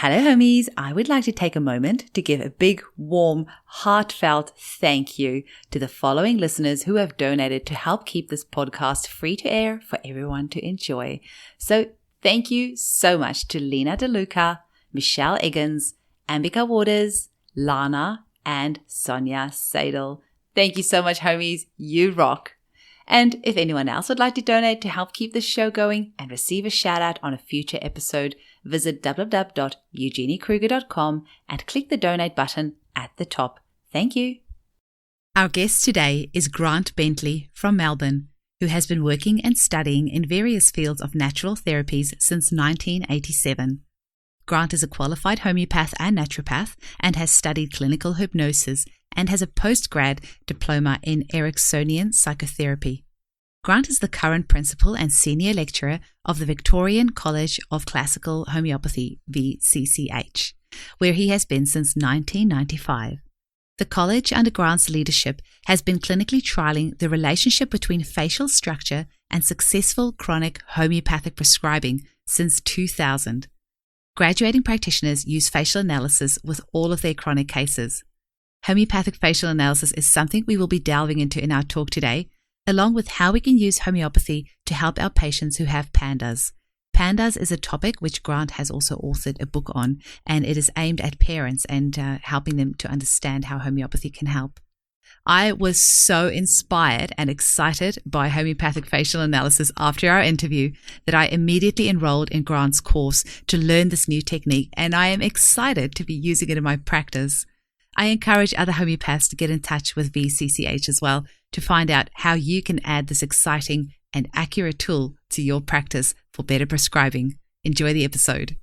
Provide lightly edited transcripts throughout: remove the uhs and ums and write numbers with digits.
Hello homies, I would like to take a moment to give a big, warm, heartfelt thank you to the following listeners who have donated to help keep this podcast free to air for everyone to enjoy. So thank you so much to Lena DeLuca, Michelle Eggins, Ambika Waters, Lana, and Sonia Sadel. Thank you so much homies, you rock. And if anyone else would like to donate to help keep this show going and receive a shout out on a future episode, visit www.eugeniekruger.com and click the donate button at the top. Thank you. Our guest today is Grant Bentley from Melbourne, who has been working and studying in various fields of natural therapies since 1987. Grant is a qualified homeopath and naturopath and has studied clinical hypnosis and has a Post Grad Diploma in Eriksonian Psychotherapy. Grant is the current principal and senior lecturer of the Victorian College of Classical Homeopathy, VCCH, where he has been since 1995. The college, under Grant's leadership, has been clinically trialling the relationship between facial structure and successful chronic homeopathic prescribing since 2000. Graduating practitioners use facial analysis with all of their chronic cases. Homeopathic facial analysis is something we will be delving into in our talk today, along with how we can use homeopathy to help our patients who have PANDAS. PANDAS is a topic which Grant has also authored a book on, and it is aimed at parents and helping them to understand how homeopathy can help. I was so inspired and excited by homeopathic facial analysis after our interview that I immediately enrolled in Grant's course to learn this new technique, and I am excited to be using it in my practice. I encourage other homeopaths to get in touch with VCCH as well to find out how you can add this exciting and accurate tool to your practice for better prescribing. Enjoy the episode.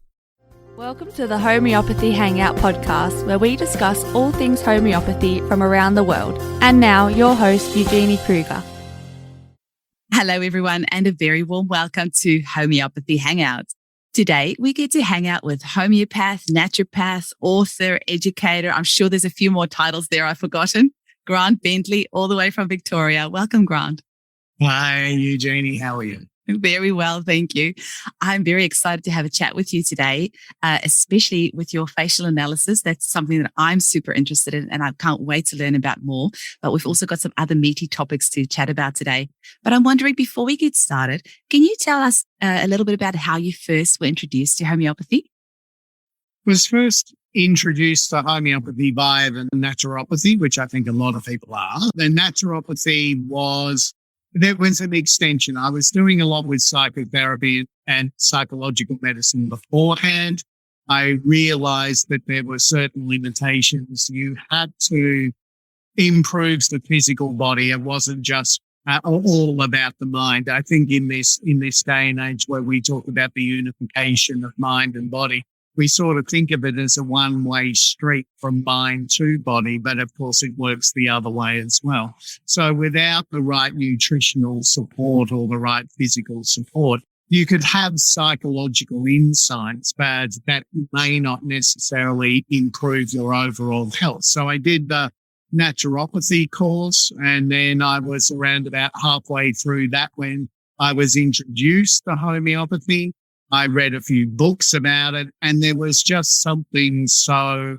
Welcome to the Homeopathy Hangout podcast, where we discuss all things homeopathy from around the world. And now, your host, Eugenie Kruger. Hello, everyone, and a very warm welcome to Homeopathy Hangout. Today, we get to hang out with homeopath, naturopath, author, educator. I'm sure there's a few more titles there I've forgotten. Grant Bentley, all the way from Victoria. Welcome, Grant. Hi, Eugenie. How are you? Very well, thank you. I'm very excited to have a chat with you today, especially with your facial analysis. That's something that I'm super interested in, and I can't wait to learn about more. But we've also got some other meaty topics to chat about today. But I'm wondering, before we get started, can you tell us a little bit about how you first were introduced to homeopathy? Was first introduced to homeopathy via the naturopathy, which I think a lot of people are. The naturopathy was an extension. I was doing a lot with psychotherapy and psychological medicine beforehand. I realized that there were certain limitations. You had to improve the physical body. It wasn't just all about the mind. I think in this day and age where we talk about the unification of mind and body, we sort of think of it as a one-way street from mind to body, but of course it works the other way as well. So without the right nutritional support or the right physical support, you could have psychological insights, but that may not necessarily improve your overall health. So I did the naturopathy course, and then I was around about halfway through that when I was introduced to homeopathy. I read a few books about it, and there was just something so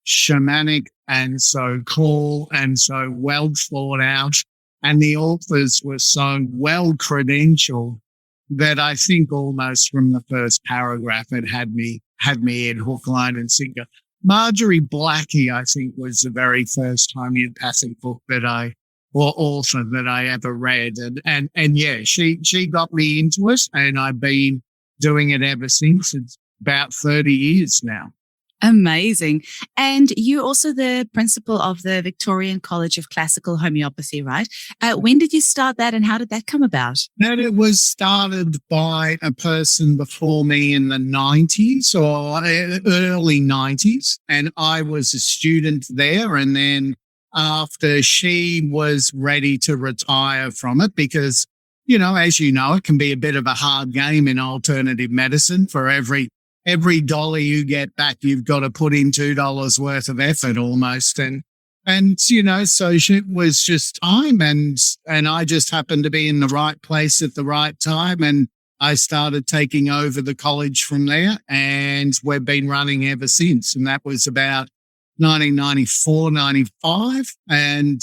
shamanic and so cool and so well thought out, and the authors were so well credentialed that I think almost from the first paragraph it had me in hook, line and sinker. Marjorie Blackie, I think, was the very first homeopathic book author that I ever read, and yeah, she got me into it, and I've been doing it ever since. It's about 30 years now. Amazing. And you're also the principal of the Victorian College of Classical Homeopathy, right? When did you start that, and how did that come about? That it was started by a person before me in the 90s or early 90s, and I was a student there. And then after she was ready to retire from it, because as you know, it can be a bit of a hard game in alternative medicine. For every dollar you get back, you've got to put in $2 worth of effort almost. And so it was just time, and I just happened to be in the right place at the right time. And I started taking over the college from there, and we've been running ever since. And that was about 1994, 95. And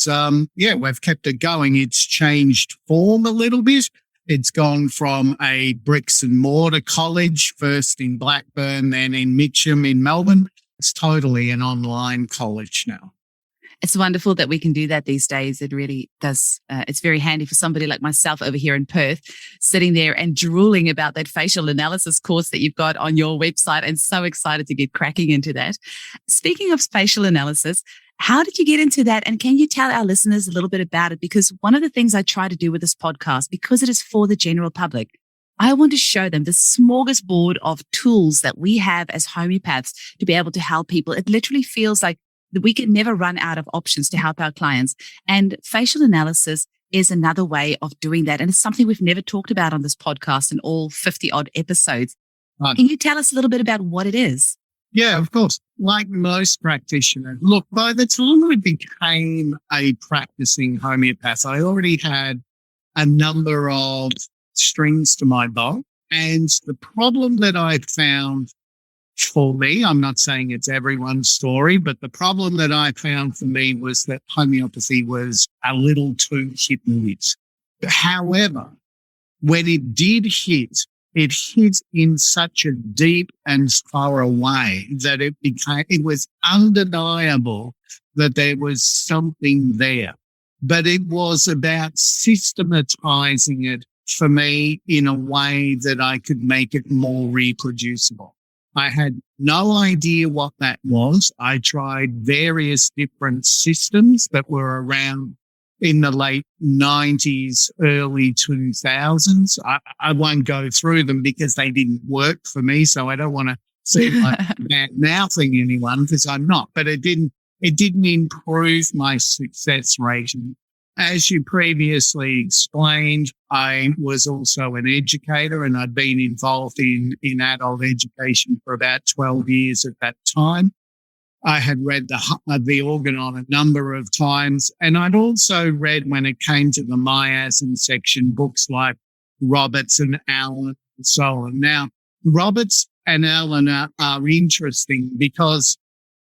we've kept it going. It's changed form a little bit. It's gone from a bricks and mortar college, first in Blackburn, then in Mitcham in Melbourne. It's totally an online college now. It's wonderful that we can do that these days. It really does. It's very handy for somebody like myself over here in Perth, sitting there and drooling about that facial analysis course that you've got on your website, and so excited to get cracking into that. Speaking of facial analysis, how did you get into that? And can you tell our listeners a little bit about it? Because one of the things I try to do with this podcast, because it is for the general public, I want to show them the smorgasbord of tools that we have as homeopaths to be able to help people. It literally feels like we can never run out of options to help our clients. And facial analysis is another way of doing that. And it's something we've never talked about on this podcast in all 50 odd episodes. Right. Can you tell us a little bit about what it is? Yeah, of course. Like most practitioners, look, by the time I became a practicing homeopath, I already had a number of strings to my bow. And the problem that I found for me, I'm not saying it's everyone's story, but the problem that I found for me was that homeopathy was a little too hit and miss. However, when it did hit, it hit in such a deep and thorough way that it was undeniable that there was something there. But it was about systematizing it for me in a way that I could make it more reproducible. I had no idea what that was. I tried various different systems that were around in the late 90s, early 2000s. I won't go through them because they didn't work for me, so I don't want to seem like bad-mouthing anyone, because I'm not. But it didn't improve my success rate. As you previously explained, I was also an educator, and I'd been involved in adult education for about 12 years at that time. I had read the Organon a number of times, and I'd also read, when it came to the miasm section, books like Roberts and Allen and so on. Now, Roberts and Allen are interesting because,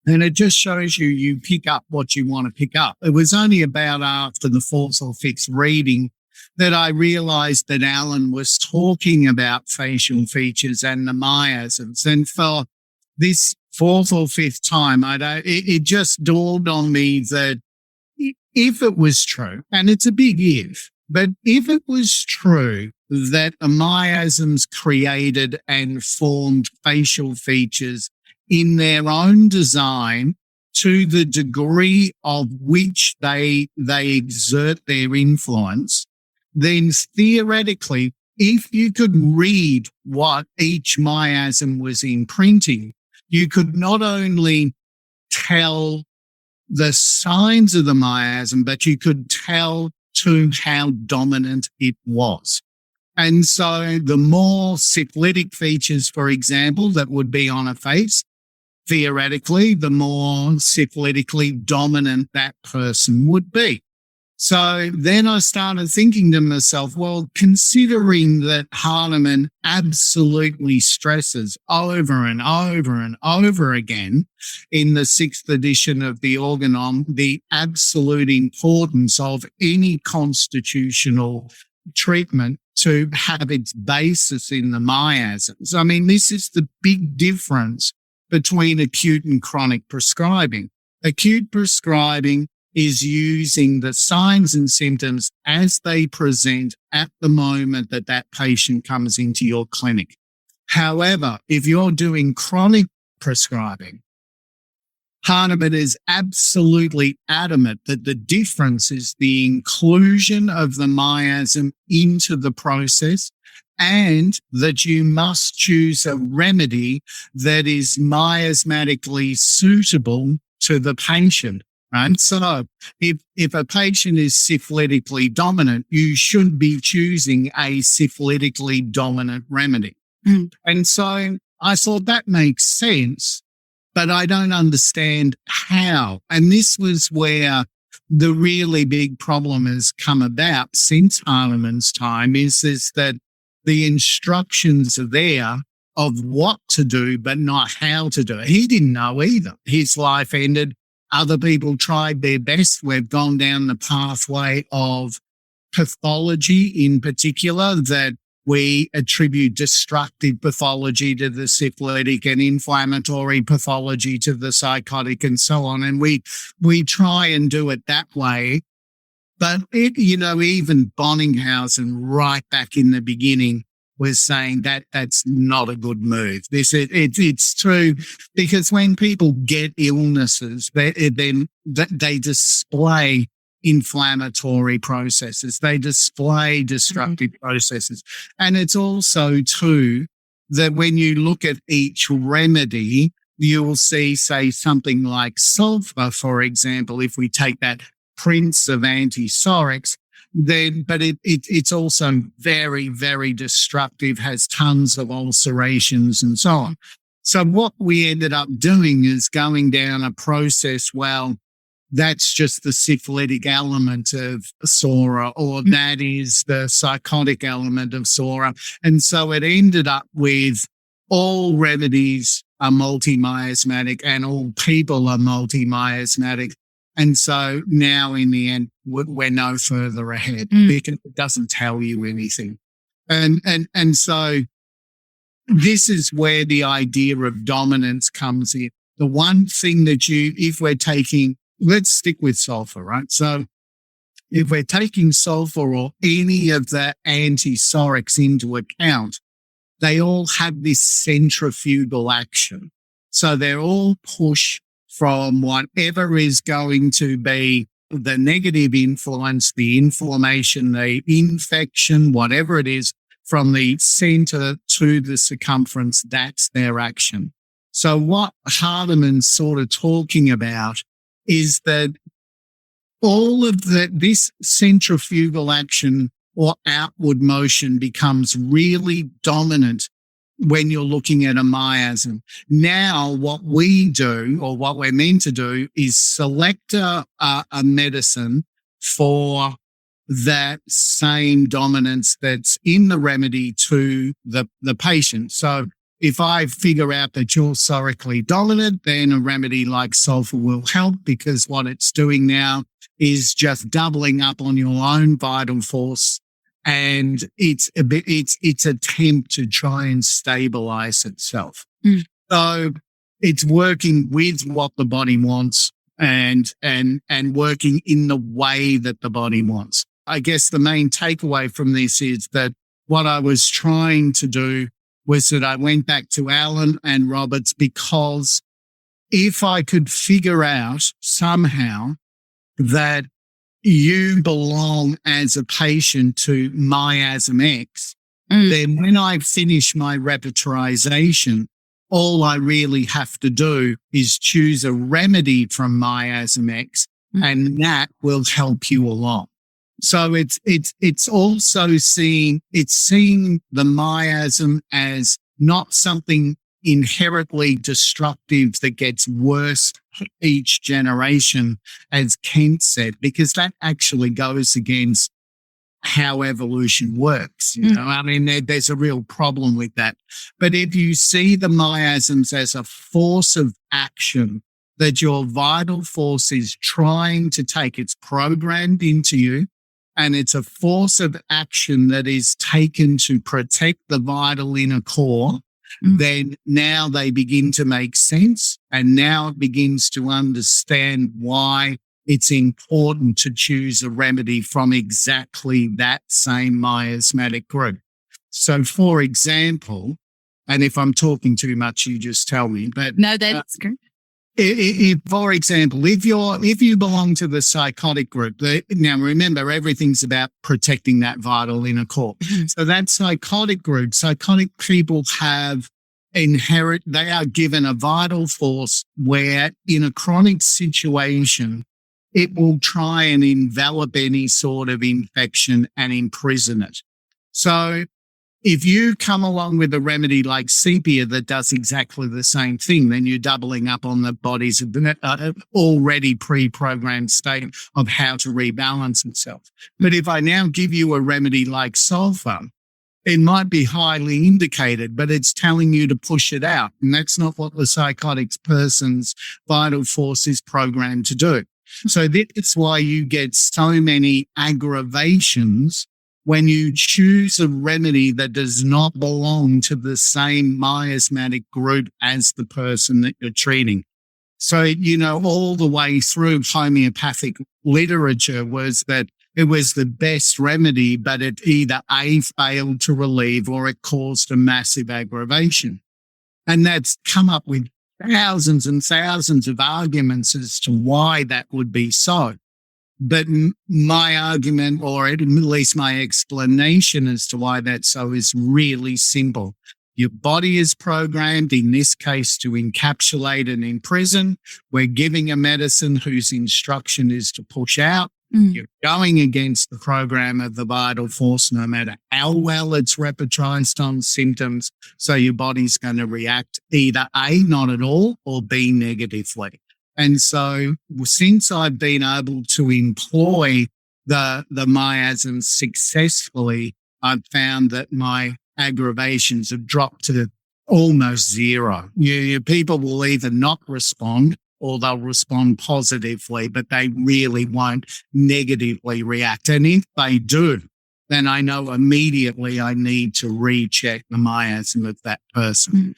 and it just shows you pick up what you want to pick up. It was only about after the fourth or fifth reading that I realized that Allen was talking about facial features and the miasms. And for this fourth or fifth time, it just dawned on me that if it was true, and it's a big if, but if it was true that the miasms created and formed facial features in their own design to the degree of which they exert their influence, then theoretically, if you could read what each miasm was imprinting, you could not only tell the signs of the miasm, but you could tell to how dominant it was. And so the more syphilitic features, for example, that would be on a face, theoretically, the more syphilitically dominant that person would be. So then I started thinking to myself, well, considering that Hahnemann absolutely stresses over and over and over again in the 6th edition of the Organon, the absolute importance of any constitutional treatment to have its basis in the miasms. I mean, this is the big difference between acute and chronic prescribing. Acute prescribing is using the signs and symptoms as they present at the moment that that patient comes into your clinic. However, if you're doing chronic prescribing, Hahnemann is absolutely adamant that the difference is the inclusion of the miasm into the process, and that you must choose a remedy that is miasmatically suitable to the patient. Right. So if a patient is syphilitically dominant, you should be choosing a syphilitically dominant remedy. Mm. And so I thought that makes sense, but I don't understand how. And this was where the really big problem has come about since Hahnemann's time is that the instructions are there of what to do, but not how to do it. He didn't know either. His life ended. Other people tried their best. We've gone down the pathway of pathology in particular, that we attribute destructive pathology to the syphilitic and inflammatory pathology to the psychotic and so on. And we try and do it that way. But even Bonninghausen right back in the beginning was saying that that's not a good move. It's true, because when people get illnesses, they display inflammatory processes. They display destructive processes. And it's also true that when you look at each remedy, you will see, say, something like sulfur, for example, if we take that prince of antipsychotics, but it's also very, very destructive, has tons of ulcerations and so on. So what we ended up doing is going down a process, well, that's just the syphilitic element of Sora, or that is the psychotic element of Sora. And so it ended up with all remedies are multi-miasmatic and all people are multi-miasmatic. And so now in the end, we're no further ahead because it doesn't tell you anything. And so this is where the idea of dominance comes in. The one thing that if we're taking, let's stick with sulfur, right? So if we're taking sulfur or any of the antipsychotics into account, they all have this centrifugal action. So they're all pushed from whatever is going to be the negative influence, the inflammation, the infection, whatever it is, from the center to the circumference. That's their action. So what Hahnemann's sort of talking about is that all of this centrifugal action or outward motion becomes really dominant when you're looking at a miasm. Now, what we do, or what we're meant to do, is select a medicine for that same dominance that's in the remedy to the patient. So if I figure out that you're psorically dominant, then a remedy like sulfur will help, because what it's doing now is just doubling up on your own vital force, and its attempt to try and stabilize itself. So it's working with what the body wants and working in the way that the body wants. I guess the main takeaway from this is that what I was trying to do was that I went back to Allen and Roberts, because if I could figure out somehow that you belong as a patient to miasm X, then when I finish my repertorization, all I really have to do is choose a remedy from miasm X, and that will help you along. So it's also seeing the miasm as not something inherently destructive that gets worse each generation, as Kent said, because that actually goes against how evolution works. I mean, there's a real problem with that. But if you see the miasms as a force of action, that your vital force is trying to take, it's programmed into you, and it's a force of action that is taken to protect the vital inner core, then now they begin to make sense, and now it begins to understand why it's important to choose a remedy from exactly that same miasmatic group. So, for example, and if I'm talking too much, you just tell me. But no, that's good. For example, if you belong to the psychotic group, now remember, everything's about protecting that vital inner core. So that psychotic group, psychotic people they are given a vital force where in a chronic situation, it will try and envelop any sort of infection and imprison it. So if you come along with a remedy like sepia that does exactly the same thing, then you're doubling up on the body's already pre-programmed state of how to rebalance itself. But if I now give you a remedy like sulfur, it might be highly indicated, but it's telling you to push it out. And that's not what the psychotic person's vital force is programmed to do. So that's why you get so many aggravations when you choose a remedy that does not belong to the same miasmatic group as the person that you're treating. So, all the way through homeopathic literature was that it was the best remedy, but it either A, failed to relieve, or it caused a massive aggravation. And that's come up with thousands and thousands of arguments as to why that would be so. But my argument, or at least my explanation as to why that's so, is really simple. Your body is programmed, in this case, to encapsulate and imprison. We're giving a medicine whose instruction is to push out. You're going against the program of the vital force, no matter how well it's repertorized on symptoms. So your body's going to react either A, not at all, or B, negatively. And so since I've been able to employ the miasms successfully, I've found that my aggravations have dropped to almost zero. People will either not respond or they'll respond positively, but they really won't negatively react. And if they do, then I know immediately I need to recheck the miasm of that person.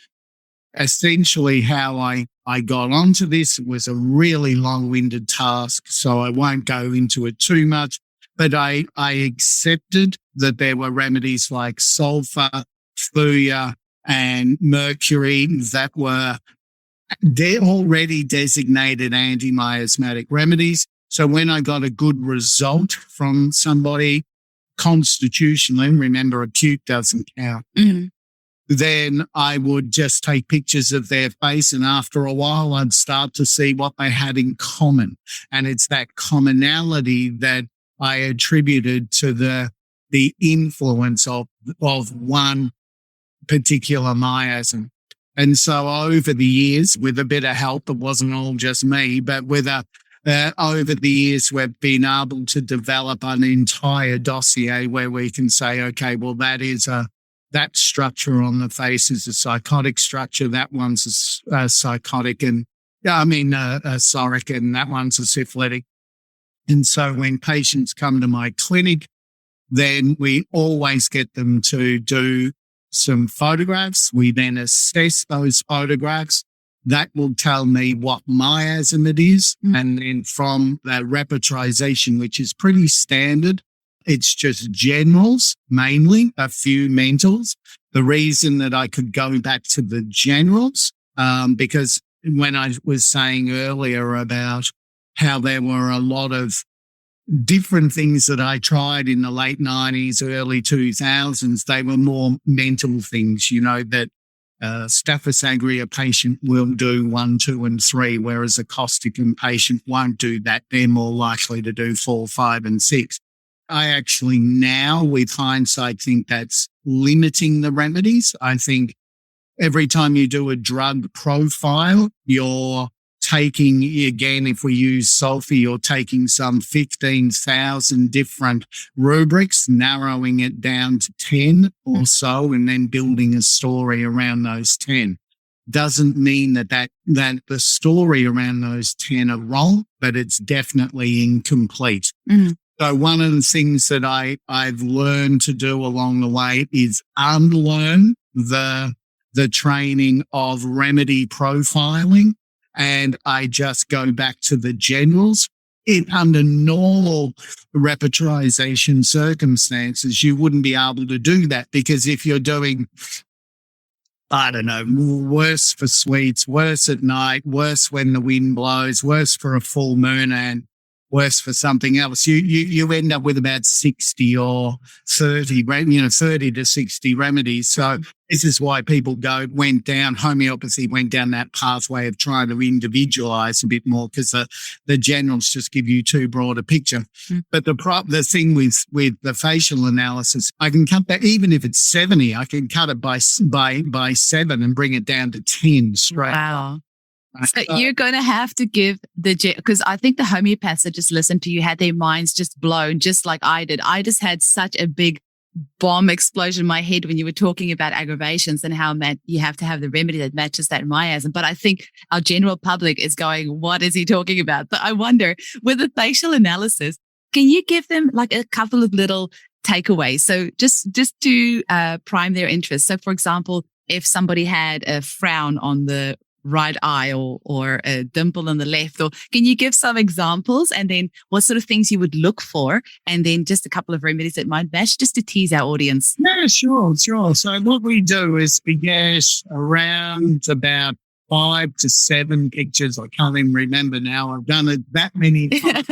Essentially, how I got onto this, it was a really long-winded task, so I won't go into it too much, but I accepted that there were remedies like sulfur, thuya, and mercury that were already designated anti-miasmatic remedies. So when I got a good result from somebody constitutionally, remember acute doesn't count, then I would just take pictures of their face, and after a while I'd start to see what they had in common. And it's that commonality that I attributed to the influence of one particular miasm. And so over the years, with a bit of help, it wasn't all just me, but over the years, we've been able to develop an entire dossier where we can say, okay, well, that structure on the face is a psychotic structure. That one's a psychotic a psoric, and that one's a syphilitic. And so when patients come to my clinic, then we always get them to do some photographs. We then assess those photographs. That will tell me what miasm it is. And then from that repertorization, which is pretty standard, it's just generals, mainly a few mentals. The reason that I could go back to the generals, because when I was saying earlier about how there were a lot of different things that I tried in the late 90s, early 2000s, they were more mental things, that Staphylococcus aureus patient will do 1, 2, and 3, whereas a causticum patient won't do that. They're more likely to do 4, 5, and 6. I actually now, with hindsight, think that's limiting the remedies. I think every time you do a drug profile, you're taking, again, if we use sulfur, you're taking some 15,000 different rubrics, narrowing it down to 10 or so, and then building a story around those 10. Doesn't mean that the story around those 10 are wrong, but it's definitely incomplete. So one of the things that I've learned to do along the way is unlearn the training of remedy profiling, and I just go back to the generals. Under normal repertorization circumstances, you wouldn't be able to do that, because if you're doing, I don't know, worse for sweets, worse at night, worse when the wind blows, worse for a full moon, and worse for something else, you end up with about 60 or 30, 30 to 60 remedies. So this is why people homeopathy went down that pathway of trying to individualize a bit more, because the generals just give you too broad a picture. But the thing with the facial analysis, I can cut that, even if it's 70, I can cut it by 7 and bring it down to 10 straight. Wow. So you're going to have to give because I think the homeopaths that just listened to you had their minds just blown, just like I did. I just had such a big bomb explosion in my head when you were talking about aggravations and how you have to have the remedy that matches that miasm. But I think our general public is going, what is he talking about? But I wonder, with the facial analysis, can you give them like a couple of little takeaways? So just to prime their interest. So for example, if somebody had a frown on the right eye or a dimple on the left, or can you give some examples and then what sort of things you would look for, and then just a couple of remedies that might match, just to tease our audience? Yeah, sure. So what we do is we get around about 5 to 7 pictures. I can't even remember now. I've done it that many times.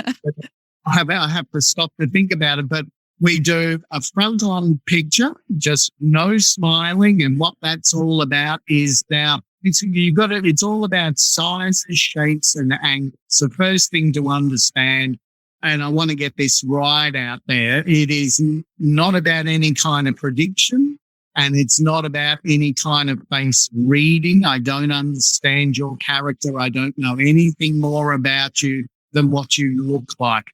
I have to stop to think about it, but we do a front-on picture, just no smiling, and what that's all about is now it's all about sizes, shapes, and angles. The first thing to understand, and I want to get this right out there, it is not about any kind of prediction, and it's not about any kind of face reading. I don't understand your character. I don't know anything more about you than what you look like.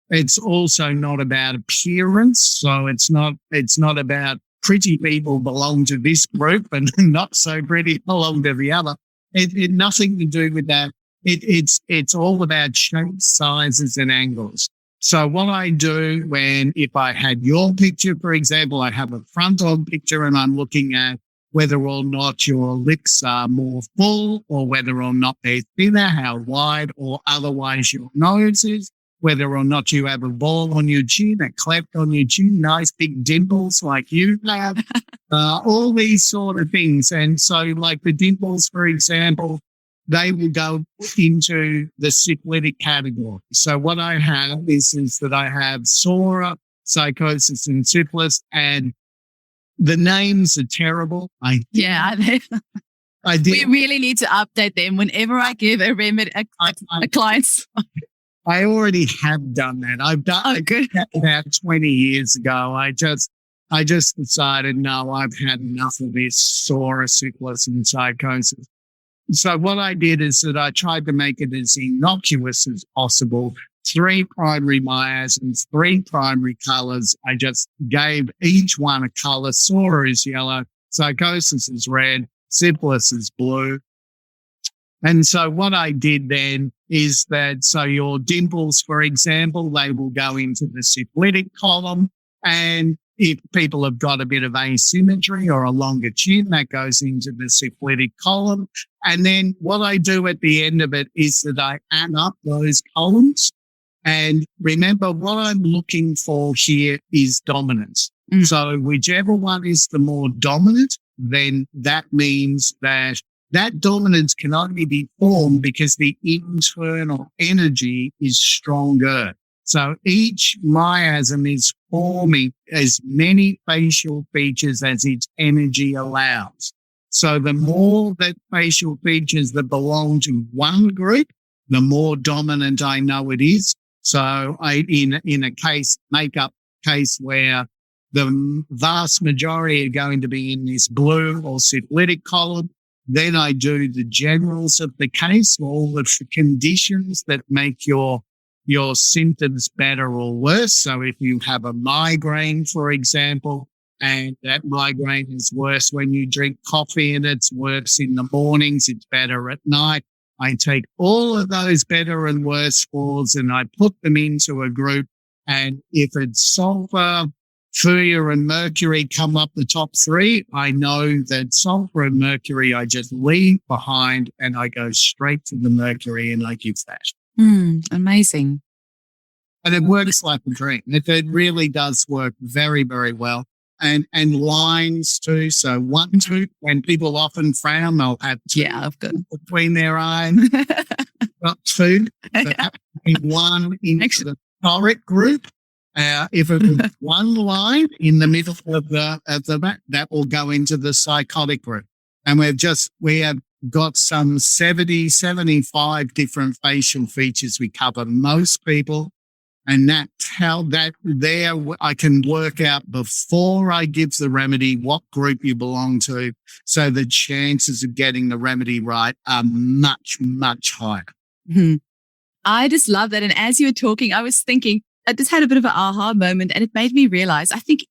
It's also not about appearance. So it's not about pretty people belong to this group and not so pretty belong to the other. It nothing to do with that. It's all about shapes, sizes, and angles. So what I do if I had your picture, for example, I have a front-on picture and I'm looking at whether or not your lips are more full or whether or not they're thinner, how wide or otherwise your nose is, whether or not you have a ball on your chin, a cleft on your chin, nice big dimples like you have, all these sort of things. And so like the dimples, for example, they will go into the syphilitic category. So what I have is that I have psora, psychosis, and syphilis, and the names are terrible. We really need to update them whenever I give a remedy a client's. I already have done that. I've done it about 20 years ago. I just decided, no, I've had enough of this psora, syphilis, and psychosis. So what I did is that I tried to make it as innocuous as possible. 3 primary miasms, 3 primary colours. I just gave each one a colour. Psora is yellow, psychosis is red, syphilis is blue. And so what I did then is that, so your dimples, for example, they will go into the syphilitic column. And if people have got a bit of asymmetry or a longer chin, that goes into the syphilitic column. And then what I do at the end of it is that I add up those columns. And remember, what I'm looking for here is dominance. So whichever one is the more dominant, then that means that dominance can only be formed because the internal energy is stronger. So each miasm is forming as many facial features as its energy allows. So the more that facial features that belong to one group, the more dominant I know it is. So in a makeup case where the vast majority are going to be in this blue or syphilitic column, then I do the generals of the case, all the conditions that make your symptoms better or worse. So if you have a migraine, for example, and that migraine is worse when you drink coffee and it's worse in the mornings, it's better at night. I take all of those better and worse scores and I put them into a group. And if it's sulfur, Fire and Mercury come up the top 3. I know that sulfur and Mercury I just leave behind and I go straight to the Mercury and I give that. Amazing. And it works like a dream. It really does work very, very well. And lines too. So 1, 2, when people often frown, they'll have 2 between their eyes. Got 2. So one into the toric group. If it was one line in the middle of the back, that will go into the psychotic group. And we have got some 70, 75 different facial features we cover most people. And I can work out before I give the remedy what group you belong to. So the chances of getting the remedy right are much, much higher. Mm-hmm. I just love that. And as you were talking, I was thinking, I just had a bit of an aha moment and it made me realize, I think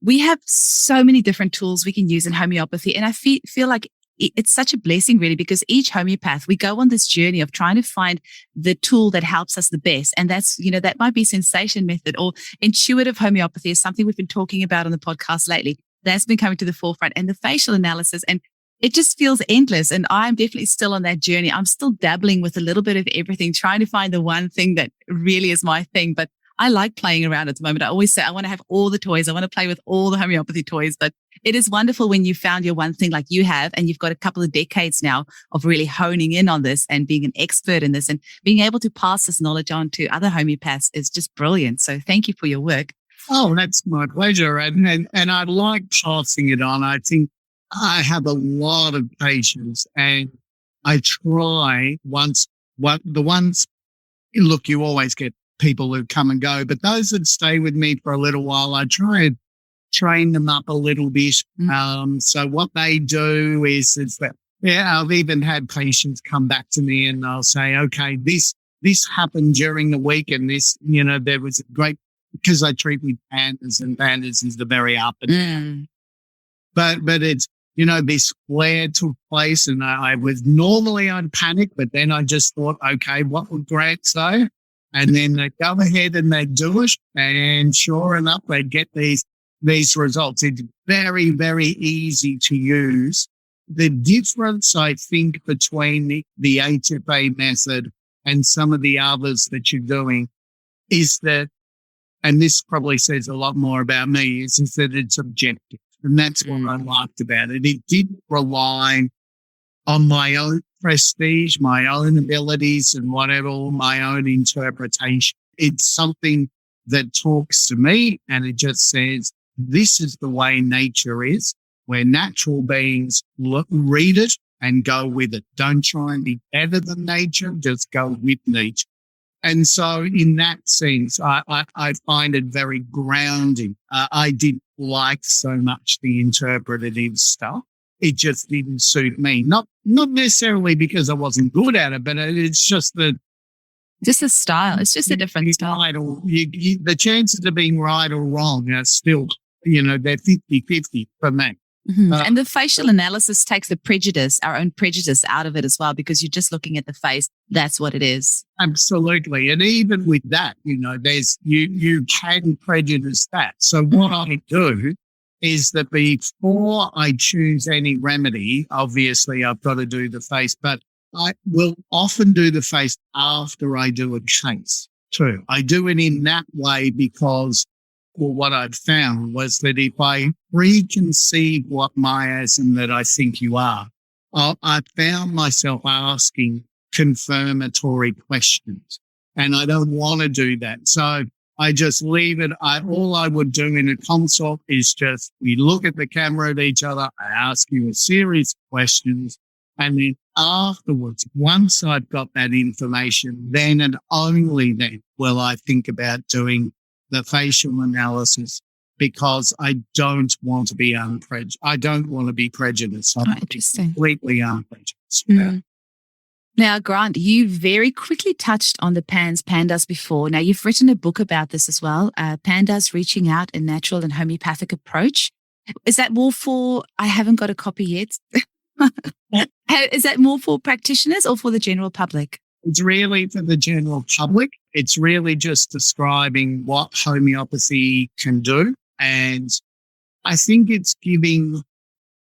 we have so many different tools we can use in homeopathy. And I feel like it's such a blessing, really, because each homeopath, we go on this journey of trying to find the tool that helps us the best. And that's, that might be sensation method or intuitive homeopathy is something we've been talking about on the podcast lately. That's been coming to the forefront, and the facial analysis. And it just feels endless. And I'm definitely still on that journey. I'm still dabbling with a little bit of everything, trying to find the one thing that really is my thing. But I like playing around at the moment. I always say I want to have all the toys. I want to play with all the homeopathy toys. But it is wonderful when you found your one thing like you have, and you've got a couple of decades now of really honing in on this and being an expert in this and being able to pass this knowledge on to other homeopaths is just brilliant. So thank you for your work. Oh, that's my pleasure. And I like passing it on. I think I have a lot of patience, and I try look, you always get people who come and go, but those that stay with me for a little while, I try and train them up a little bit. So what they do is that, I've even had patients come back to me and they'll say, okay, this happened during the week, and this, there was a great, because I treat with pandas, and pandas is the very up and down. But it's, this flare took place, and I'd panic, but then I just thought, okay, what would Grant say? And then they'd go ahead and they'd do it. And sure enough, they'd get these results. It's very, very easy to use. The difference, I think, between the HFA method and some of the others that you're doing is that, and this probably says a lot more about me, is that it's objective. And that's what I liked about it. It didn't rely on my own prestige, my own abilities, and whatever, my own interpretation. It's something that talks to me, and it just says, this is the way nature is. We're natural beings. Read it and go with it. Don't try and be better than nature. Just go with nature. And so in that sense, I find it very grounding. I didn't like so much the interpretative stuff. It just didn't suit me. Not necessarily because I wasn't good at it, but it's just just a style. It's just a different style. Right, or the chances of being right or wrong are still, they're 50-50 for me. Mm-hmm. And the facial analysis takes the prejudice, our own prejudice, out of it as well, because you're just looking at the face. That's what it is. Absolutely. And even with that, there's you can prejudice that. So what I do is that before I choose any remedy, obviously I've got to do the face, but I will often do the face after I do a case too. I do it in that way because what I'd found was that if I preconceive what miasm that I think you are, I found myself asking confirmatory questions, and I don't want to do that. So I just leave it. All I would do in a consult is just, we look at the camera at each other. I ask you a series of questions. And then afterwards, once I've got that information, then and only then will I think about doing the facial analysis, because I don't want to be unprejudiced. I don't want to be prejudiced. I'm completely unprejudiced. Mm. Now, Grant, you very quickly touched on the pandas before. Now, you've written a book about this as well, Pandas Reaching Out, a Natural and Homeopathic Approach. Is that more for, I haven't got a copy yet. Is that more for practitioners or for the general public? It's really for the general public. It's really just describing what homeopathy can do. And I think it's giving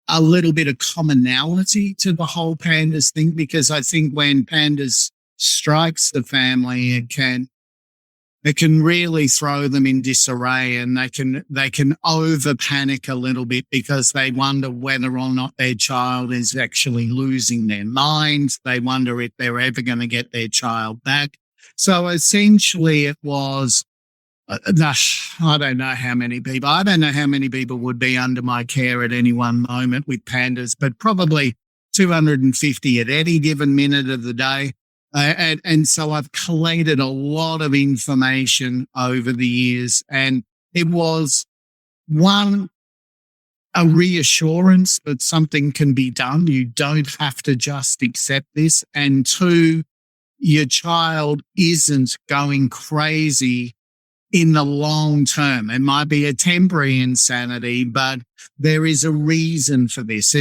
a little bit of commonality to the whole pandas thing, because I think when pandas strikes the family, it can really throw them in disarray, and they can over panic a little bit because they wonder whether or not their child is actually losing their mind. They wonder if they're ever going to get their child back. So essentially it was, I don't know how many people. I don't know how many people would be under my care at any one moment with pandas, but probably 250 at any given minute of the day. And so I've collated a lot of information over the years, and it was, one, a reassurance that something can be done. You don't have to just accept this. And two, your child isn't going crazy in the long term. It might be a temporary insanity, but there is a reason for this.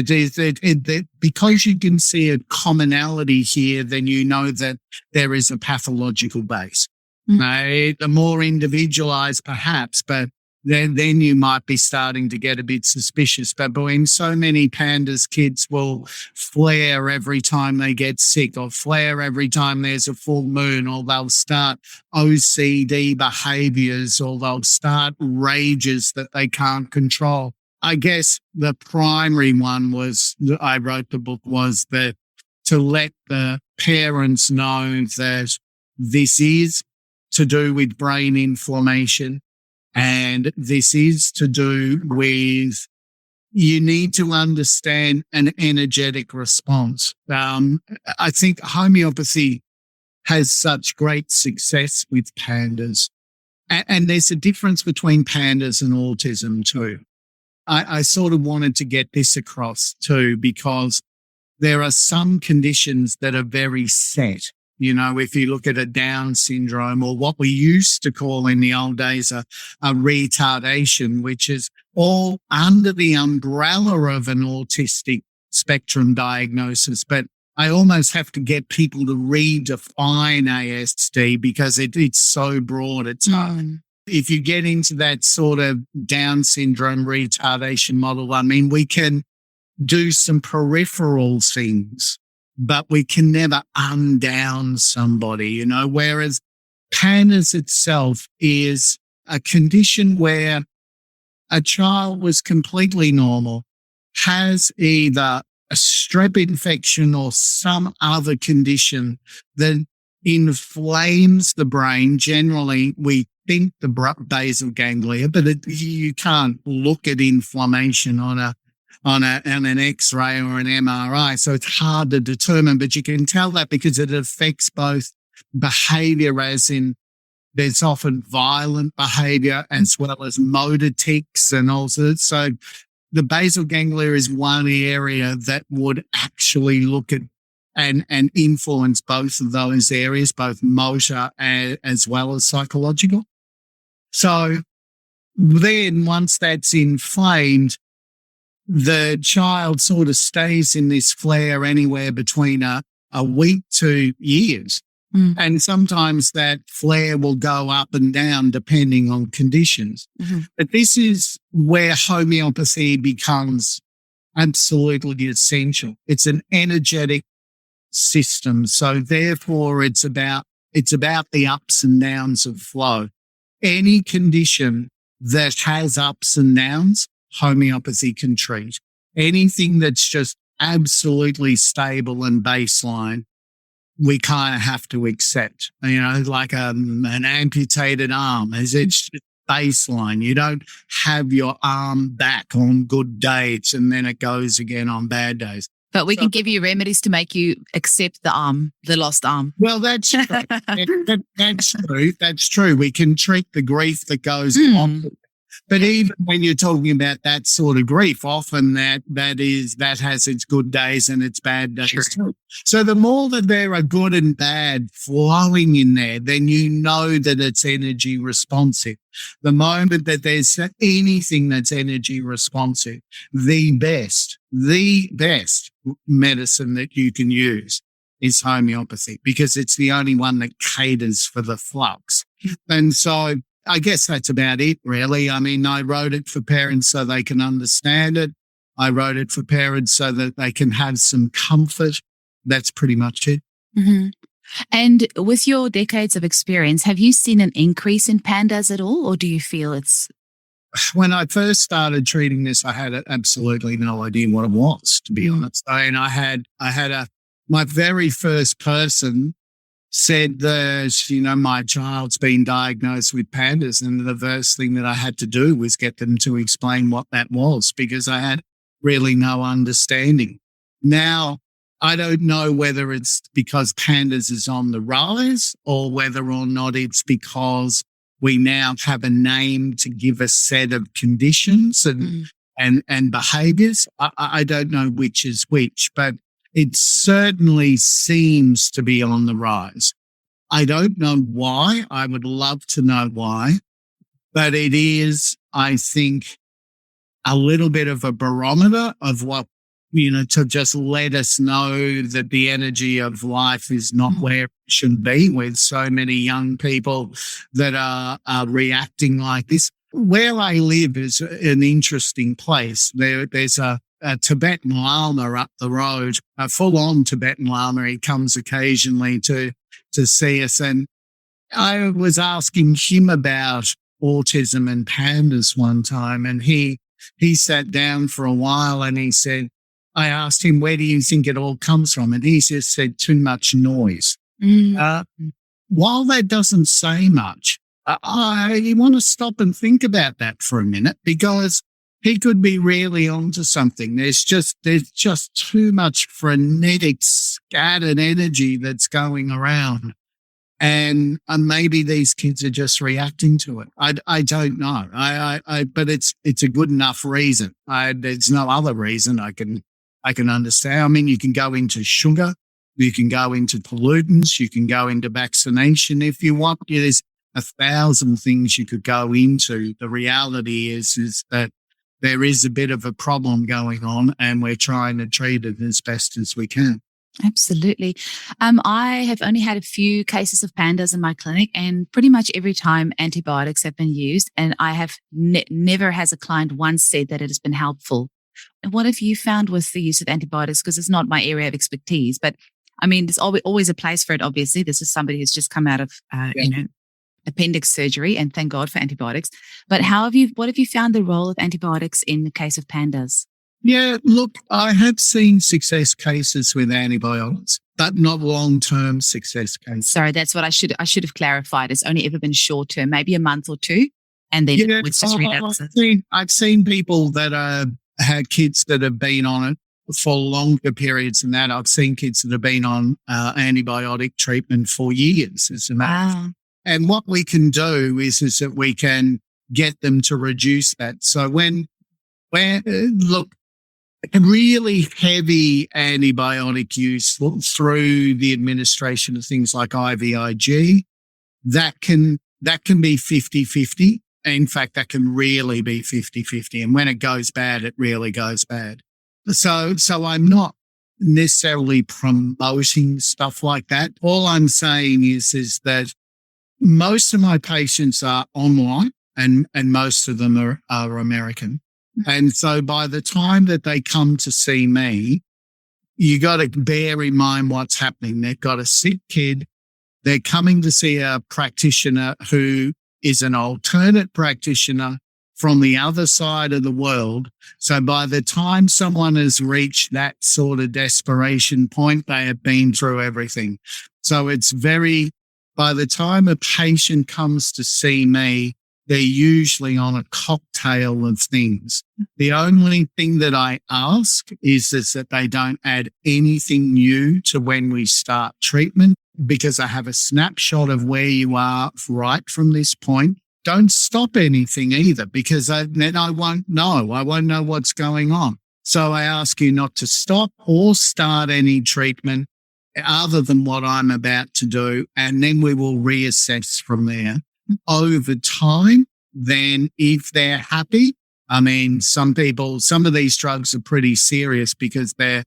Because you can see a commonality here, then you know that there is a pathological base. The more individualized perhaps, but then you might be starting to get a bit suspicious. But when so many pandas, kids will flare every time they get sick, or flare every time there's a full moon, or they'll start OCD behaviors, or they'll start rages that they can't control. I guess the primary one I wrote the book was that to let the parents know that this is to do with brain inflammation. And this is to do with, you need to understand an energetic response. I think homeopathy has such great success with pandas. And there's a difference between pandas and autism too. I sort of wanted to get this across too, because there are some conditions that are very set. You know, if you look at a Down syndrome, or what we used to call in the old days a retardation, which is all under the umbrella of an autistic spectrum diagnosis. But I almost have to get people to redefine ASD because it's so broad. It's if you get into that sort of Down syndrome retardation model, I mean, we can do some peripheral things, but we can never undown somebody, you know, whereas PANDAS itself is a condition where a child was completely normal, has either a strep infection or some other condition that inflames the brain. Generally, we think the basal ganglia, but you can't look at inflammation on an X-ray or an MRI, so it's hard to determine. But you can tell that because it affects both behaviour, as in there's often violent behaviour as well as motor tics and also. So the basal ganglia is one area that would actually look at and influence both of those areas, both motor as well as psychological. So then once that's inflamed, the child sort of stays in this flare anywhere between a week to years. And sometimes that flare will go up and down depending on conditions. But this is where homeopathy becomes absolutely essential. It's an energetic system. So therefore it's about the ups and downs of flow. Any condition that has ups and downs, homeopathy can treat. Anything that's just absolutely stable and baseline, we kind of have to accept, you know, like an amputated arm, as it's just baseline. You don't have your arm back on good days and then it goes again on bad days. But we can give you remedies to make you accept the lost arm. Well, that's true. That's true. That's true. We can treat the grief that goes on. But even when you're talking about that sort of grief, often that has its good days and its bad days too. So the more that there are good and bad flowing in there, then you know that it's energy responsive. The moment that there's anything that's energy responsive, the best medicine that you can use is homeopathy, because it's the only one that caters for the flux. And so I guess that's about it, really. I mean, I wrote it for parents so they can understand it. I wrote it for parents so that they can have some comfort. That's pretty much it. And with your decades of experience, have you seen an increase in pandas at all, or do you feel it's... When I first started treating this, I had absolutely no idea what it was, to be honest. And I had my very first person said that, you know, my child's been diagnosed with pandas, and the first thing that I had to do was get them to explain what that was, because I had really no understanding. Now, I don't know whether it's because pandas is on the rise or whether or not it's because we now have a name to give a set of conditions and behaviours. I don't know which is which, but it certainly seems to be on the rise. I don't know why. I would love to know why. but it is, I think, a little bit of a barometer of what, to just let us know that the energy of life is not where it should be, with so many young people that are reacting like this. Where I live is an interesting place. There's a Tibetan Lama up the road, a full-on Tibetan Lama. He comes occasionally to see us. And I was asking him about autism and pandas one time, and he sat down for a while and he said, I asked him, where do you think it all comes from? And he just said, too much noise. While that doesn't say much, you want to stop and think about that for a minute, because he could be really onto something. There's just too much frenetic, scattered energy that's going around. And maybe these kids are just reacting to it. I don't know. But it's a good enough reason. There's no other reason I can understand. I mean, you can go into sugar, you can go into pollutants, you can go into vaccination if you want. There's 1,000 things you could go into. The reality is that there is a bit of a problem going on, and we're trying to treat it as best as we can. Absolutely. I have only had a few cases of pandas in my clinic, and pretty much every time antibiotics have been used, and I have never has a client once said that it has been helpful. And what have you found with the use of antibiotics? Because it's not my area of expertise, but I mean, there's always a place for it. Obviously, this is somebody who's just come out of, appendix surgery, and thank God for antibiotics. But what have you found the role of antibiotics in the case of pandas? Yeah, look, I have seen success cases with antibiotics, but not long-term success cases. Sorry, that's what I should have clarified. It's only ever been short-term, maybe a month or two, and then it's just relapses. I've seen people that had kids that have been on it for longer periods than that. I've seen kids that have been on antibiotic treatment for years, as a matter of fact. And what we can do is that we can get them to reduce that. So when really heavy antibiotic use through the administration of things like IVIG, that can be 50-50. In fact, that can really be 50-50. And when it goes bad, it really goes bad. So I'm not necessarily promoting stuff like that. All I'm saying is that most of my patients are online, and most of them are American. And so by the time that they come to see me, you got to bear in mind what's happening. They've got a sick kid. They're coming to see a practitioner who is an alternate practitioner from the other side of the world. So by the time someone has reached that sort of desperation point, they have been through everything. So by the time a patient comes to see me, they're usually on a cocktail of things. The only thing that I ask is that they don't add anything new to when we start treatment, because I have a snapshot of where you are right from this point. Don't stop anything either, because then I won't know. I won't know what's going on. So I ask you not to stop or start any treatment other than what I'm about to do, and then we will reassess from there. Over time, then if they're happy, I mean, some of these drugs are pretty serious because they're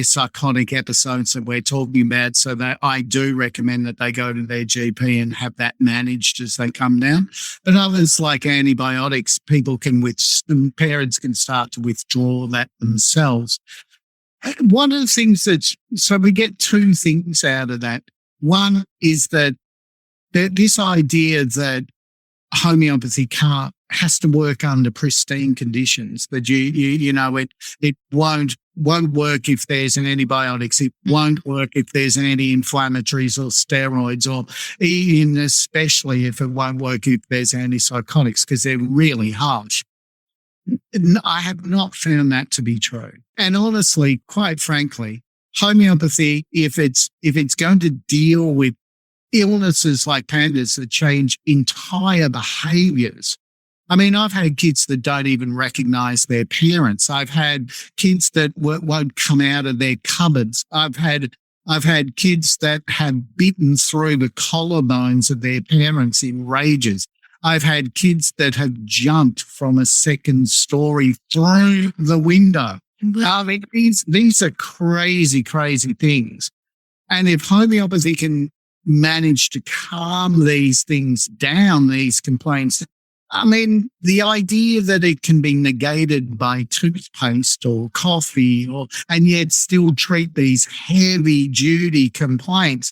psychotic episodes that we're talking about. So that I do recommend that they go to their GP and have that managed as they come down. But others, like antibiotics, parents can start to withdraw that themselves. One of the things so we get two things out of that. One is that this idea that homeopathy has to work under pristine conditions, that it won't work if there's an antibiotics, it won't work if there's an anti-inflammatories or steroids, or even especially if it won't work if there's antipsychotics, because they're really harsh. I have not found that to be true. And honestly, quite frankly, homeopathy, if it's going to deal with illnesses like pandas that change entire behaviors. I mean, I've had kids that don't even recognize their parents. I've had kids that won't come out of their cupboards. I've had kids that have bitten through the collarbones of their parents in rages. I've had kids that have jumped from a second story through the window. I mean, these are crazy, crazy things. And if homeopathy can manage to calm these things down, these complaints, I mean, the idea that it can be negated by toothpaste or coffee and yet still treat these heavy-duty complaints,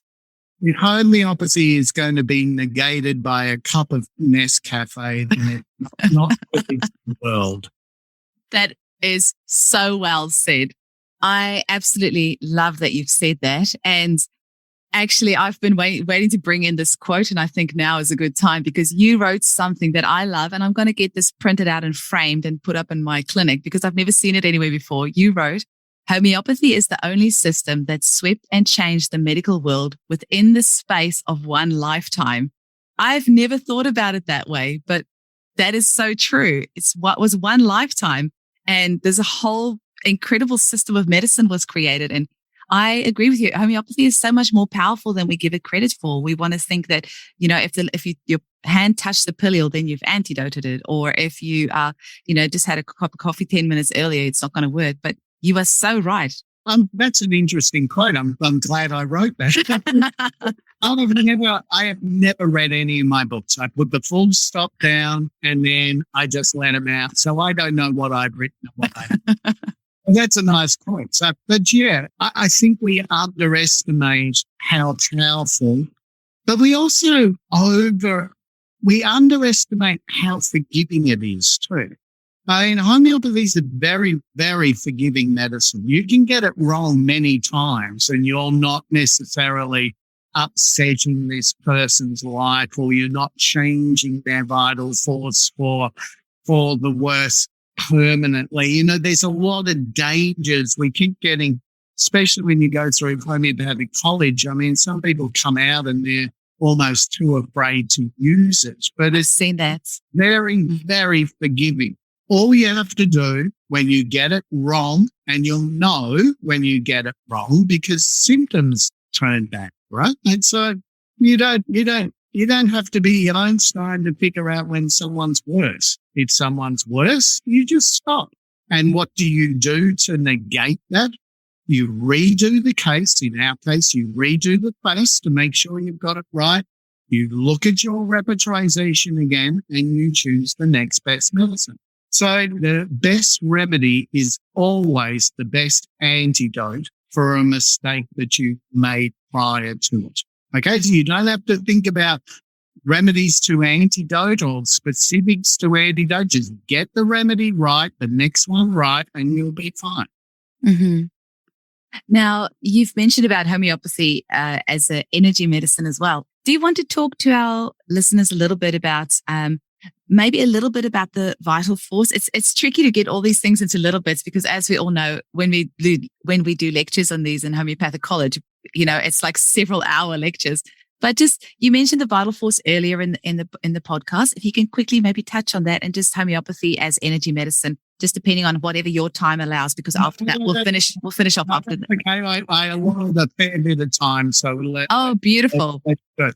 if homeopathy is going to be negated by a cup of Nescafe, then it's not the world. That is so well said. I absolutely love that you've said that. And actually, I've been waiting to bring in this quote, and I think now is a good time because you wrote something that I love, and I'm going to get this printed out and framed and put up in my clinic because I've never seen it anywhere before. You wrote, "Homeopathy is the only system that swept and changed the medical world within the space of one lifetime." I've never thought about it that way, but that is so true. It's what was one lifetime. And there's a whole incredible system of medicine was created. And I agree with you. Homeopathy is so much more powerful than we give it credit for. We want to think that, if your hand touched the pill, then you've antidoted it. Or if you just had a cup of coffee 10 minutes earlier, it's not going to work. But you are so right. That's an interesting quote. I'm glad I wrote that. I have never read any of my books. I put the full stop down and then I just let them out. So I don't know what I've written. That's a nice quote. So, but yeah, I think we underestimate how powerful, but we also underestimate how forgiving it is too. I mean, homeopathy is a very, very forgiving medicine. You can get it wrong many times and you're not necessarily upsetting this person's life or you're not changing their vital force for the worse permanently. There's a lot of dangers we keep getting, especially when you go through homeopathic college. I mean, some people come out and they're almost too afraid to use it, but I've seen that. Very, very forgiving. All you have to do when you get it wrong, and you'll know when you get it wrong because symptoms turn back, right? And so you don't have to be Einstein to figure out when someone's worse. If someone's worse, you just stop. And what do you do to negate that? You redo the case. In our case, you redo the face to make sure you've got it right. You look at your repertorization again and you choose the next best medicine. So the best remedy is always the best antidote for a mistake that you made prior to it. Okay, so you don't have to think about remedies to antidote or specifics to antidote. Just get the remedy right, the next one right, and you'll be fine. Mm-hmm. Now, you've mentioned about homeopathy as an energy medicine as well. Do you want to talk to our listeners a little bit about maybe a little bit about the vital force? It's tricky to get all these things into little bits because, as we all know, when we do lectures on these in homeopathic college, it's like several hour lectures. But just you mentioned the vital force earlier in the podcast. If you can quickly maybe touch on that and just homeopathy as energy medicine, just depending on whatever your time allows. Because after that, we'll finish off after that. Okay, I allowed a fair bit of time, so beautiful. That's good.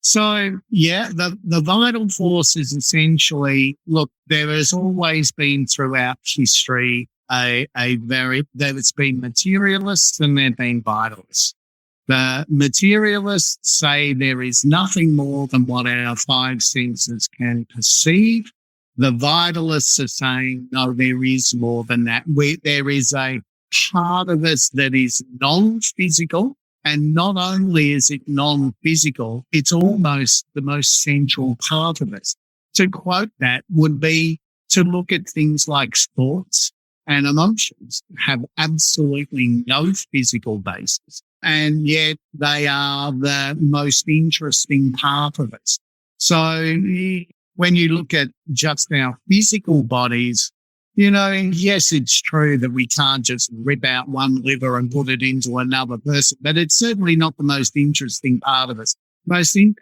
So, yeah, the vital force is essentially, look, there has always been throughout history there's been materialists and there have been vitalists. The materialists say there is nothing more than what our five senses can perceive. The vitalists are saying, no, there is more than that. There is a part of us that is non-physical. And not only is it non-physical, it's almost the most central part of us. To quote that would be to look at things like thoughts and emotions have absolutely no physical basis. And yet they are the most interesting part of us. So when you look at just our physical bodies, yes, it's true that we can't just rip out one liver and put it into another person, but it's certainly not the most interesting part of us.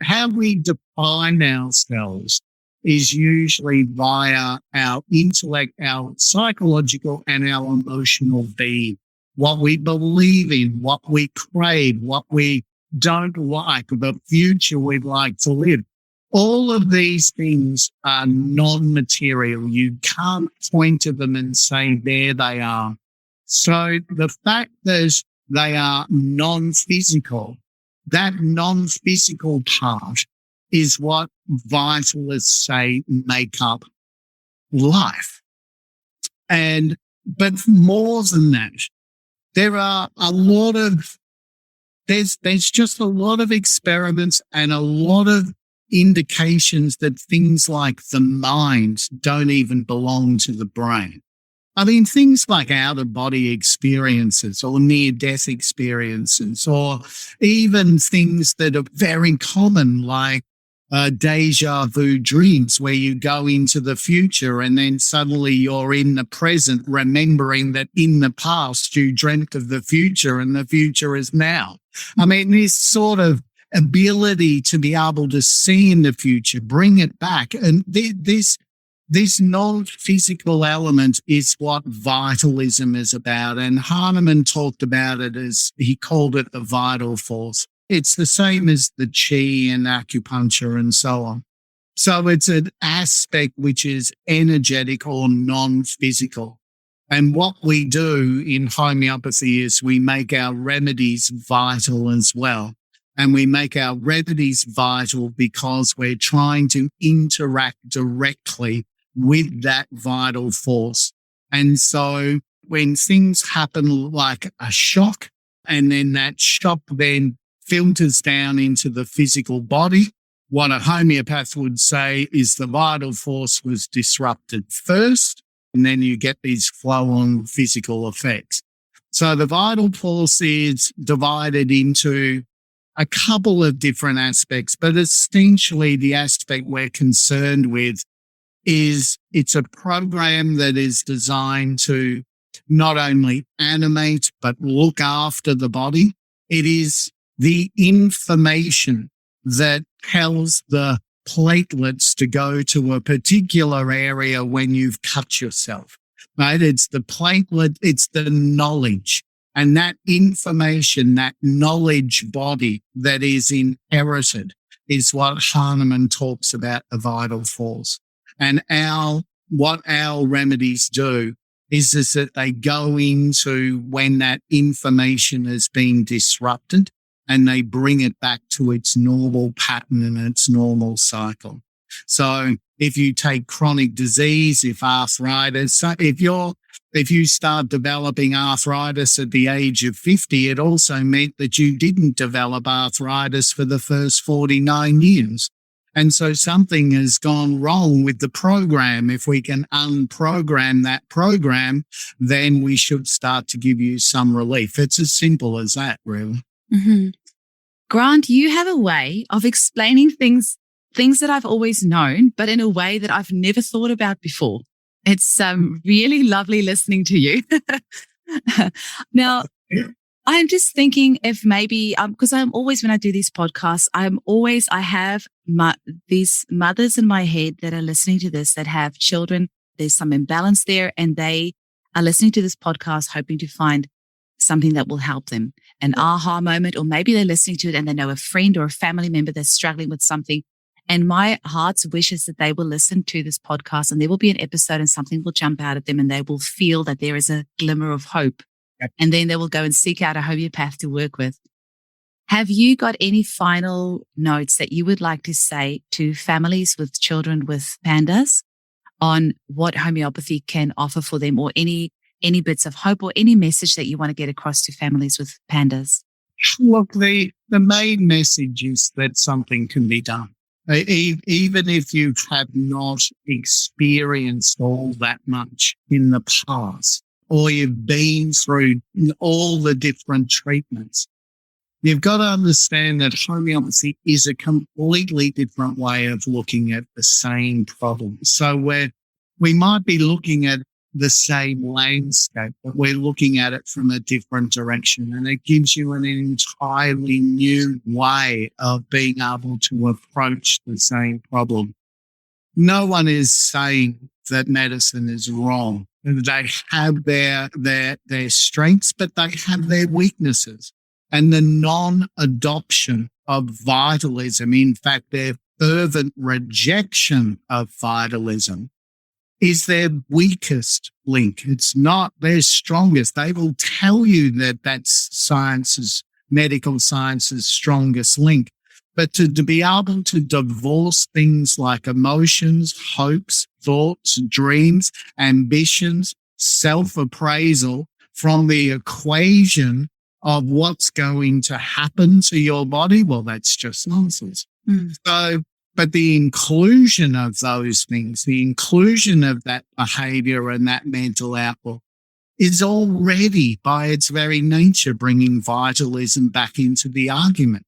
How we define ourselves is usually via our intellect, our psychological and our emotional being, what we believe in, what we crave, what we don't like, the future we'd like to live. All of these things are non-material. You can't point to them and say, there they are. So the fact that they are non-physical, that non-physical part is what vitalists say make up life. But more than that, there are there's just a lot of experiments and a lot of indications that things like the mind don't even belong to the brain. I mean, things like out-of-body experiences or near-death experiences, or even things that are very common like deja vu dreams, where you go into the future and then suddenly you're in the present, remembering that in the past you dreamt of the future and the future is now. I mean, this sort of ability to be able to see in the future, bring it back. And this non-physical element is what vitalism is about. And Hahnemann talked about it as, he called it the vital force. It's the same as the chi and acupuncture and so on. So it's an aspect which is energetic or non-physical. And what we do in homeopathy is we make our remedies vital as well. And we make our remedies vital because we're trying to interact directly with that vital force. And so when things happen like a shock, and then that shock then filters down into the physical body, what a homeopath would say is the vital force was disrupted first, and then you get these flow-on physical effects. So the vital force is divided into a couple of different aspects, but essentially the aspect we're concerned with is it's a program that is designed to not only animate but look after the body. It is the information that tells the platelets to go to a particular area when you've cut yourself, right? It's the platelet, it's the knowledge. And that information, that knowledge body that is inherited is what Hahnemann talks about the vital force. And what our remedies do is that they go into when that information has been disrupted, and they bring it back to its normal pattern and its normal cycle. So if you take chronic disease, if arthritis, if you start developing arthritis at the age of 50, it also meant that you didn't develop arthritis for the first 49 years. And so something has gone wrong with the program. If we can unprogram that program, then we should start to give you some relief. It's as simple as that, really. Mm-hmm. Grant, you have a way of explaining things that I've always known, but in a way that I've never thought about before. It's really lovely listening to you. Now, I'm just thinking if maybe, because I'm always, when I do these podcasts, I have these mothers in my head that are listening to this, that have children. There's some imbalance there, and they are listening to this podcast hoping to find something that will help them, an aha moment, or maybe they're listening to it and they know a friend or a family member that's struggling with something. And my heart's wish is that they will listen to this podcast and there will be an episode and something will jump out at them and they will feel that there is a glimmer of hope. Yep. And then they will go and seek out a homeopath to work with. Have you got any final notes that you would like to say to families with children with pandas on what homeopathy can offer for them, or any bits of hope or any message that you want to get across to families with pandas? Look, the main message is that something can be done. Even if you have not experienced all that much in the past, or you've been through all the different treatments, you've got to understand that homeopathy is a completely different way of looking at the same problem. So we might be looking at the same landscape, but we're looking at it from a different direction. And it gives you an entirely new way of being able to approach the same problem. No one is saying that medicine is wrong. They have their strengths, but they have their weaknesses. And the non-adoption of vitalism, in fact, their fervent rejection of vitalism, is their weakest link. It's not their strongest. They will tell you that that's medical science's strongest link. But to be able to divorce things like emotions, hopes, thoughts, dreams, ambitions, self-appraisal from the equation of what's going to happen to your body, well, that's just nonsense. But the inclusion of those things, the inclusion of that behavior and that mental outlook is already, by its very nature, bringing vitalism back into the argument.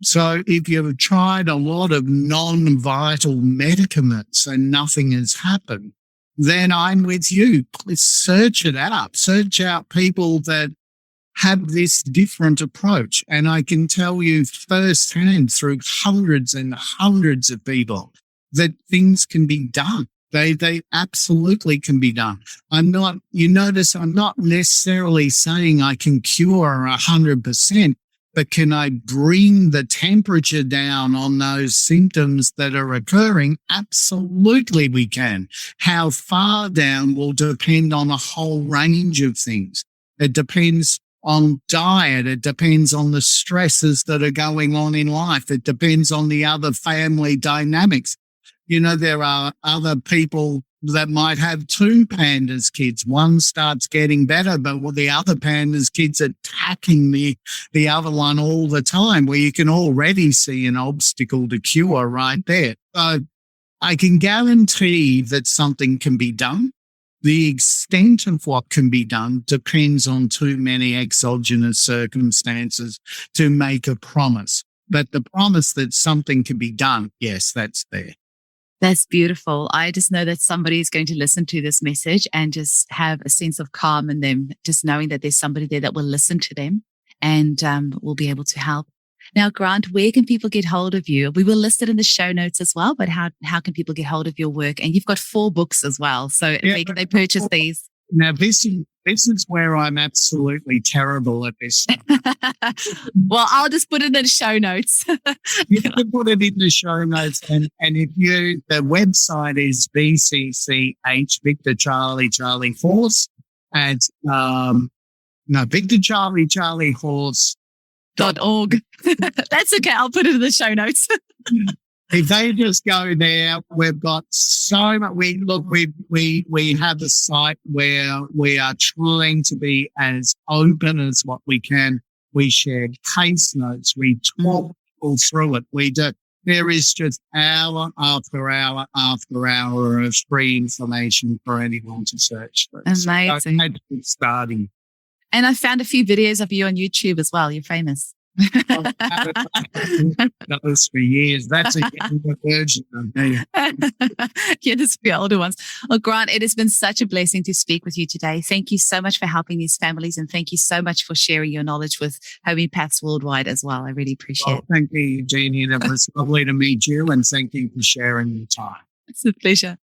So if you've tried a lot of non-vital medicaments and nothing has happened, then I'm with you. Please search it out. Search out people that have this different approach. And I can tell you firsthand through hundreds and hundreds of people that things can be done. They absolutely can be done. You notice I'm not necessarily saying I can cure 100%, but can I bring the temperature down on those symptoms that are occurring? Absolutely we can. How far down will depend on a whole range of things. It depends on diet. It depends on the stresses that are going on in life. It depends on the other family dynamics. There are other people that might have two pandas kids. One starts getting better, but the other pandas kids attacking the other one all the time, where you can already see an obstacle to cure right there. So I can guarantee that something can be done. The extent of what can be done depends on too many exogenous circumstances to make a promise. But the promise that something can be done, yes, that's there. That's beautiful. I just know that somebody is going to listen to this message and just have a sense of calm in them, just knowing that there's somebody there that will listen to them and will be able to help. Now, Grant, where can people get hold of you? We will list it in the show notes as well, but how can people get hold of your work? And you've got 4 books as well. So where can they purchase these? Now, this is where I'm absolutely terrible at this. Well, I'll just put it in the show notes. You can put it in the show notes. And if the website is VCCH, Victor Charlie Horse, at, Victor Charlie Horse. .org. That's okay. I'll put it in the show notes. If they just go there, we've got so much. We have a site where we are trying to be as open as what we can. We share case notes. We talk people through it. We do. There is just hour after hour after hour of free information for anyone to search for. Amazing. So it's starting. And I found a few videos of you on YouTube as well. You're famous. That was for years. That's a younger version of me. Yeah, just the older ones. Well, Grant, it has been such a blessing to speak with you today. Thank you so much for helping these families, and thank you so much for sharing your knowledge with homeopaths worldwide as well. I really appreciate it. Thank you, Eugenie. It was lovely to meet you, and thank you for sharing your time. It's a pleasure.